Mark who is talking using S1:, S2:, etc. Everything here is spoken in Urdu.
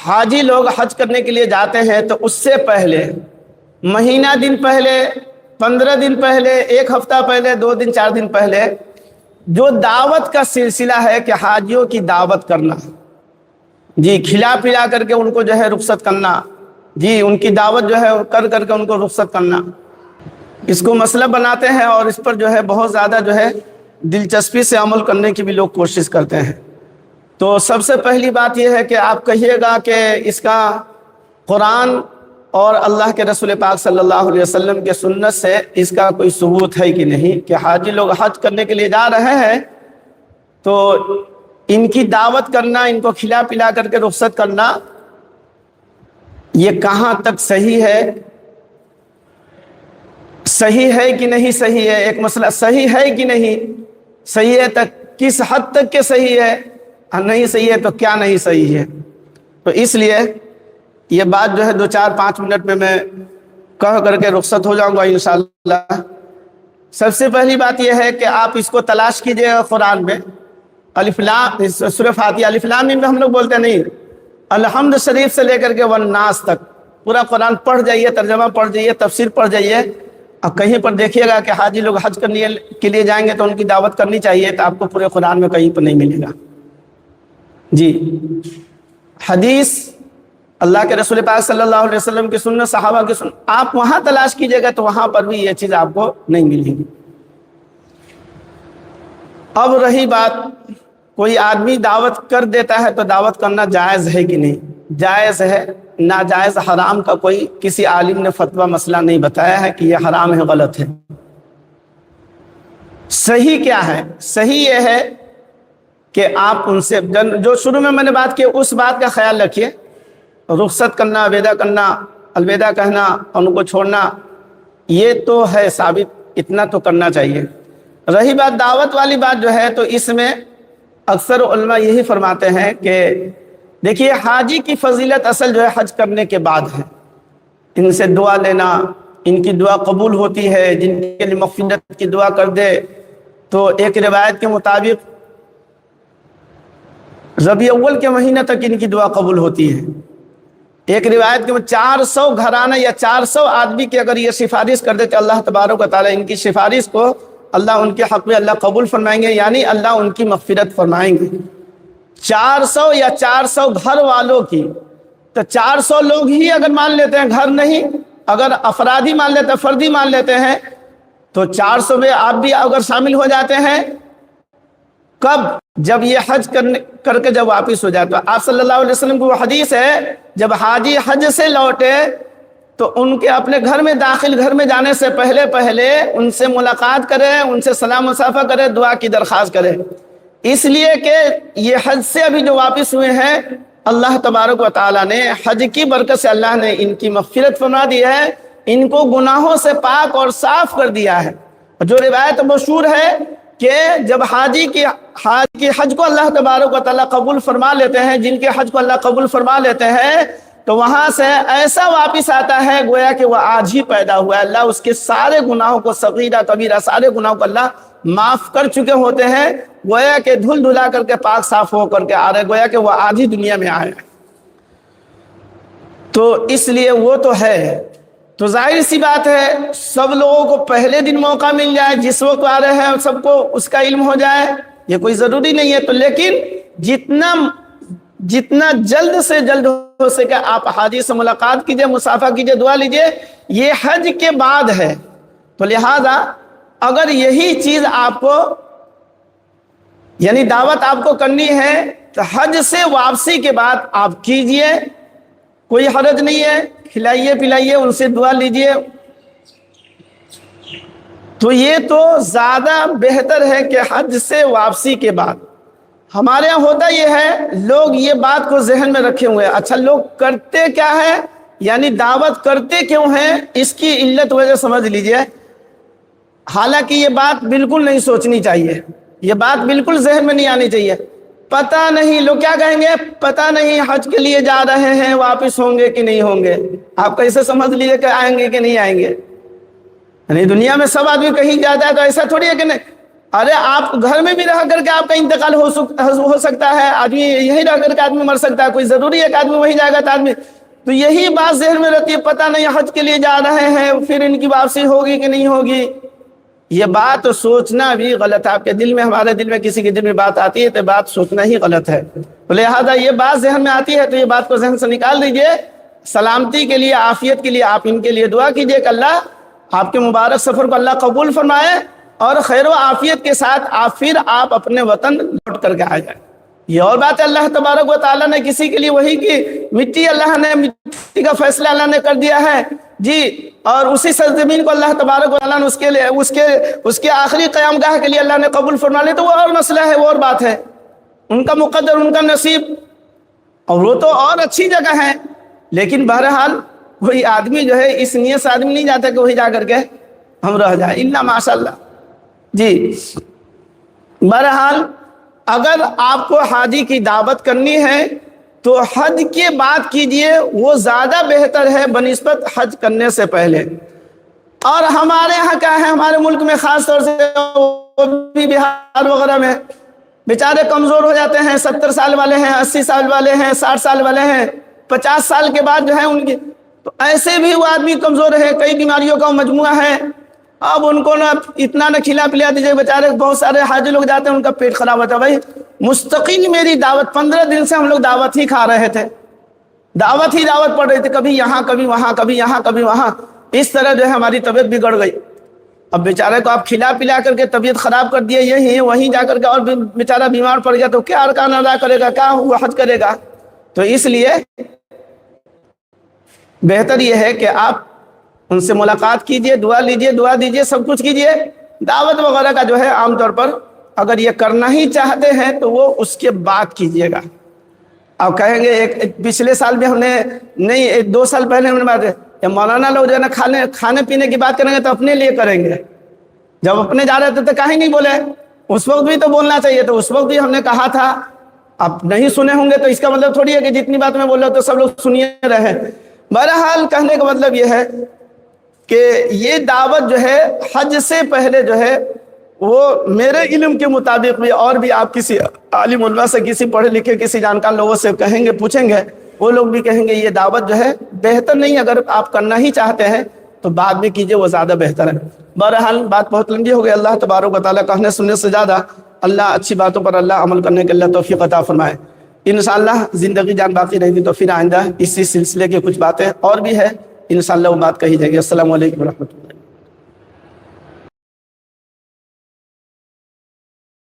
S1: حاجی لوگ حج کرنے کے لیے جاتے ہیں تو اس سے پہلے مہینہ دن پہلے، 15 دن پہلے، 1 ہفتہ پہلے، 2 دن 4 دن پہلے جو دعوت کا سلسلہ ہے کہ حاجیوں کی دعوت کرنا، جی کھلا پلا کر کے ان کو جو ہے رخصت کرنا، جی ان کی دعوت جو ہے کر کر کے ان کو رخصت کرنا، اس کو مسئلہ بناتے ہیں اور اس پر جو ہے بہت زیادہ جو ہے دلچسپی سے عمل کرنے کی بھی لوگ کوشش کرتے ہیں۔ تو سب سے پہلی بات یہ ہے کہ آپ کہیے گا کہ اس کا قرآن اور اللہ کے رسول پاک صلی اللہ علیہ وسلم کے سنت سے اس کا کوئی ثبوت ہے کہ نہیں کہ حاجی لوگ حج کرنے کے لیے جا رہے ہیں تو ان کی دعوت کرنا، ان کو کھلا پلا کر کے رخصت کرنا، یہ کہاں تک صحیح ہے؟ صحیح ہے کہ نہیں صحیح ہے؟ ایک مسئلہ صحیح ہے کہ نہیں صحیح ہے، تک کس حد تک کہ صحیح ہے، نہیں صحیح ہے تو کیا نہیں صحیح ہے۔ تو اس لیے یہ بات جو ہے 2-4-5 منٹ میں کہہ کر کے رخصت ہو جاؤں گا انشاءاللہ۔ سب سے پہلی بات یہ ہے کہ آپ اس کو تلاش کیجئے قرآن میں، الف لام، سورہ فاتحہ الف لام میم ہم لوگ بولتے نہیں، الحمد شریف سے لے کر کے والناس تک پورا قرآن پڑھ جائیے، ترجمہ پڑھ جائیے، تفسیر پڑھ جائیے، اور کہیں پر دیکھیے گا کہ حاجی لوگ حج کرنے کے لیے جائیں گے تو ان کی دعوت کرنی چاہیے، تو آپ کو پورے قرآن میں کہیں پر نہیں ملے گا۔ جی حدیث اللہ کے رسول پاک صلی اللہ علیہ وسلم کی سنت، صحابہ کی سنت، آپ وہاں تلاش کیجئے گا تو وہاں پر بھی یہ چیز آپ کو نہیں ملے گی۔ اب رہی بات، کوئی آدمی دعوت کر دیتا ہے تو دعوت کرنا جائز ہے کہ نہیں؟ جائز ہے، ناجائز حرام کا کوئی کسی عالم نے فتویٰ مسئلہ نہیں بتایا ہے کہ یہ حرام ہے، غلط ہے۔ صحیح کیا ہے؟ صحیح یہ ہے کہ آپ ان سے جو شروع میں نے بات کی اس بات کا خیال رکھیے، رخصت کرنا، وداع کرنا، الوداع کہنا، ان کو چھوڑنا، یہ تو ہے ثابت، اتنا تو کرنا چاہیے۔ رہی بات دعوت والی بات جو ہے، تو اس میں اکثر علماء یہی فرماتے ہیں کہ دیکھیے حاجی کی فضیلت اصل جو ہے حج کرنے کے بعد ہے، ان سے دعا لینا، ان کی دعا قبول ہوتی ہے، جن کے لیے مغفرت کی دعا کر دے تو ایک روایت کے مطابق ربیع اول کے مہینہ تک ان کی دعا قبول ہوتی ہے۔ ایک روایت کے 400 گھرانہ یا 400 آدمی کی اگر یہ سفارش کر دیتے اللہ تبارک و تعالیٰ ان کی سفارش کو اللہ ان کے حق میں اللہ قبول فرمائیں گے، یعنی اللہ ان کی مغفرت فرمائیں گے۔ 400 یا 400 گھر والوں کی، تو 400 لوگ ہی اگر مان لیتے ہیں، گھر نہیں، اگر افرادی مان لیتے ہیں، فردی مان لیتے ہیں، تو 400 میں آپ بھی اگر شامل ہو جاتے ہیں، کب؟ جب یہ حج کر کے جب واپس ہو جائے۔ تو آپ صلی اللہ علیہ وسلم کی وہ حدیث ہے، جب حاجی حج سے لوٹے تو ان کے اپنے گھر میں داخل، گھر میں جانے سے پہلے ان سے ملاقات کرے، ان سے سلام مصافحہ کرے، دعا کی درخواست کرے، اس لیے کہ یہ حج سے ابھی جو واپس ہوئے ہیں، اللہ تبارک و تعالیٰ نے حج کی برکت سے اللہ نے ان کی مغفرت فرما دی ہے، ان کو گناہوں سے پاک اور صاف کر دیا ہے۔ جو روایت مشہور ہے کہ جب حاجی کی حج کو اللہ تبارک و تعالیٰ قبول فرما لیتے ہیں، جن کے حج کو اللہ قبول فرما لیتے ہیں، تو وہاں سے ایسا واپس آتا ہے گویا کہ وہ آج ہی پیدا ہوا ہے، اللہ اس کے سارے گناہوں کو، صغیرہ کبیرہ سارے گناہوں کو اللہ معاف کر چکے ہوتے ہیں، گویا کہ دھل دھلا کر کے پاک صاف ہو کر کے آ رہے، گویا کہ وہ آج ہی دنیا میں آئے۔ تو اس لیے وہ تو ہے، تو ظاہر سی بات ہے سب لوگوں کو پہلے دن موقع مل جائے، جس وقت آ رہے ہیں سب کو اس کا علم ہو جائے، یہ کوئی ضروری نہیں ہے۔ تو لیکن جتنا جلد سے جلد ہو سکے آپ حاجی سے ملاقات کیجئے، مصافحہ کیجئے، دعا لیجئے، یہ حج کے بعد ہے۔ تو لہذا اگر یہی چیز آپ کو، یعنی دعوت آپ کو کرنی ہے، تو حج سے واپسی کے بعد آپ کیجئے، کوئی حرج نہیں ہے، کھلائیے پلائیے، ان سے دعا لیجئے، تو یہ تو زیادہ بہتر ہے کہ حج سے واپسی کے بعد۔ ہمارے یہاں ہوتا یہ ہے، لوگ یہ بات کو ذہن میں رکھے ہوئے ہیں، اچھا لوگ کرتے کیا ہے، یعنی دعوت کرتے کیوں ہیں، اس کی علت وجہ سمجھ لیجئے۔ حالانکہ یہ بات بالکل نہیں سوچنی چاہیے، یہ بات بالکل ذہن میں نہیں آنی چاہیے۔ پتہ نہیں لوگ کیا کہیں گے، پتہ نہیں حج کے لیے جا رہے ہیں، واپس ہوں گے کہ نہیں ہوں گے۔ آپ کیسے سمجھ لیجئے کہ آئیں گے کہ نہیں آئیں گے؟ یعنی دنیا میں سب آدمی کہیں جاتا ہے تو ایسا تھوڑی ہے کہ نہیں، ارے آپ گھر میں بھی رہ کر کے آپ کا انتقال ہو سکتا ہے، آدمی یہیں رہ کر کے آدمی مر سکتا ہے، کوئی ضروری ہے کہ آدمی وہیں جائے گا تو آدمی، تو یہی بات ذہن میں رہتی ہے، پتہ نہیں حج کے لیے جا رہے ہیں پھر ان کی واپسی ہوگی کہ نہیں ہوگی۔ یہ بات سوچنا بھی غلط ہے، آپ کے دل میں، ہمارے دل میں، کسی کے دل میں بات آتی ہے تو بات سوچنا ہی غلط ہے، لہذا یہ بات ذہن میں آتی ہے تو یہ بات کو ذہن سے نکال دیجئے، سلامتی کے لیے، عافیت کے لیے آپ ان کے لیے دعا کیجئے کہ اللہ آپ کے مبارک سفر کو اللہ قبول فرمائے اور خیر و عافیت کے ساتھ پھر آپ اپنے وطن لوٹ کر کے آ جائیں۔ یہ اور بات ہے، اللہ تبارک و تعالیٰ نے کسی کے لیے وہی کی مٹی، اللہ نے مٹی کا فیصلہ اللہ نے کر دیا ہے جی، اور اسی سرزمین کو اللہ تبارک و تعالیٰ نے اس کے آخری قیام گاہ کے لیے اللہ نے قبول فرما لیا، تو وہ اور مسئلہ ہے، وہ اور بات ہے، ان کا مقدر، ان کا نصیب، اور وہ تو اور اچھی جگہ ہے، لیکن بہرحال وہی آدمی جو ہے اس نیت سے آدمی نہیں جاتا کہ وہی جا کر کے ہم رہ جائیں، الا ماشاء اللہ جی۔ بہرحال اگر آپ کو حاجی کی دعوت کرنی ہے تو حج کے بعد کیجئے، وہ زیادہ بہتر ہے بنسبت حج کرنے سے پہلے۔ اور ہمارے یہاں کیا ہے، ہمارے ملک میں خاص طور سے وہ بھی بہار وغیرہ میں بیچارے کمزور ہو جاتے ہیں، 70 سال والے ہیں، 80 سال والے ہیں، 60 سال والے ہیں، 50 سال کے بعد جو ہے ان کی، تو ایسے بھی وہ آدمی کمزور ہے، کئی بیماریوں کا مجموعہ ہے، اب ان کو اتنا نہ کھلا پلا دیجئے، بیچارے بہت سارے حاجی لوگ جاتے ہیں ان کا پیٹ خراب ہوتا ہے۔ بھائی مستقل میری دعوت، 15 دن سے ہم لوگ دعوت ہی کھا رہے تھے، دعوت ہی دعوت پڑ رہی تھی، کبھی یہاں کبھی وہاں، کبھی یہاں کبھی وہاں، اس طرح جو ہے ہماری طبیعت بگڑ گئی۔ اب بیچارے کو آپ کھلا پلا کر کے طبیعت خراب کر دیے، یہی وہیں جا کر کے اور بیچارہ بیمار پڑ گیا تو کیا ارکان ادا کرے گا، کیا وہ حج کرے گا؟ تو اس لیے بہتر یہ ہے کہ آپ ان سے ملاقات کیجئے، دعا لیجئے، دعا دیجئے، سب کچھ کیجئے۔ دعوت وغیرہ کا جو ہے عام طور پر اگر یہ کرنا ہی چاہتے ہیں تو وہ اس کے بعد کیجئے گا۔ اب کہیں گے ایک پچھلے سال بھی ہم نے نہیں، 2 سال پہلے ہم نے بات ہے، مولانا لوگ جو ہے نا کھانے پینے کی بات کریں گے تو اپنے لیے کریں گے، جب اپنے جا رہے تھے تو کہیں نہیں بولے، اس وقت بھی تو بولنا چاہیے، تو اس وقت بھی ہم نے کہا تھا، اب نہیں سنے ہوں گے تو اس کا مطلب تھوڑی ہے کہ جتنی بات میں بول رہا ہوں تو سب لوگ سنیے رہے۔ بہرحال کہنے کا مطلب یہ ہے کہ یہ دعوت جو ہے حج سے پہلے جو ہے وہ میرے علم کے مطابق بھی، اور بھی آپ کسی عالم علماء سے، کسی پڑھے لکھے، کسی جانکار لوگوں سے کہیں گے، پوچھیں گے، وہ لوگ بھی کہیں گے یہ دعوت جو ہے بہتر نہیں، اگر آپ کرنا ہی چاہتے ہیں تو بعد میں کیجئے، وہ زیادہ بہتر ہے۔ بہرحال بات بہت لمبی ہو گئی، اللہ تبارک و تعالیٰ کہنے سننے سے زیادہ اللہ اچھی باتوں پر اللہ عمل کرنے کے اللہ توفیق عطا فرمائے۔ انشاءاللہ زندگی جان باقی رہے گی تو پھر آئندہ اسی سلسلے کی کچھ باتیں اور بھی ہے، انشاءاللہ وہ بات کہی جائے گی۔ السلام علیکم ورحمۃ اللہ۔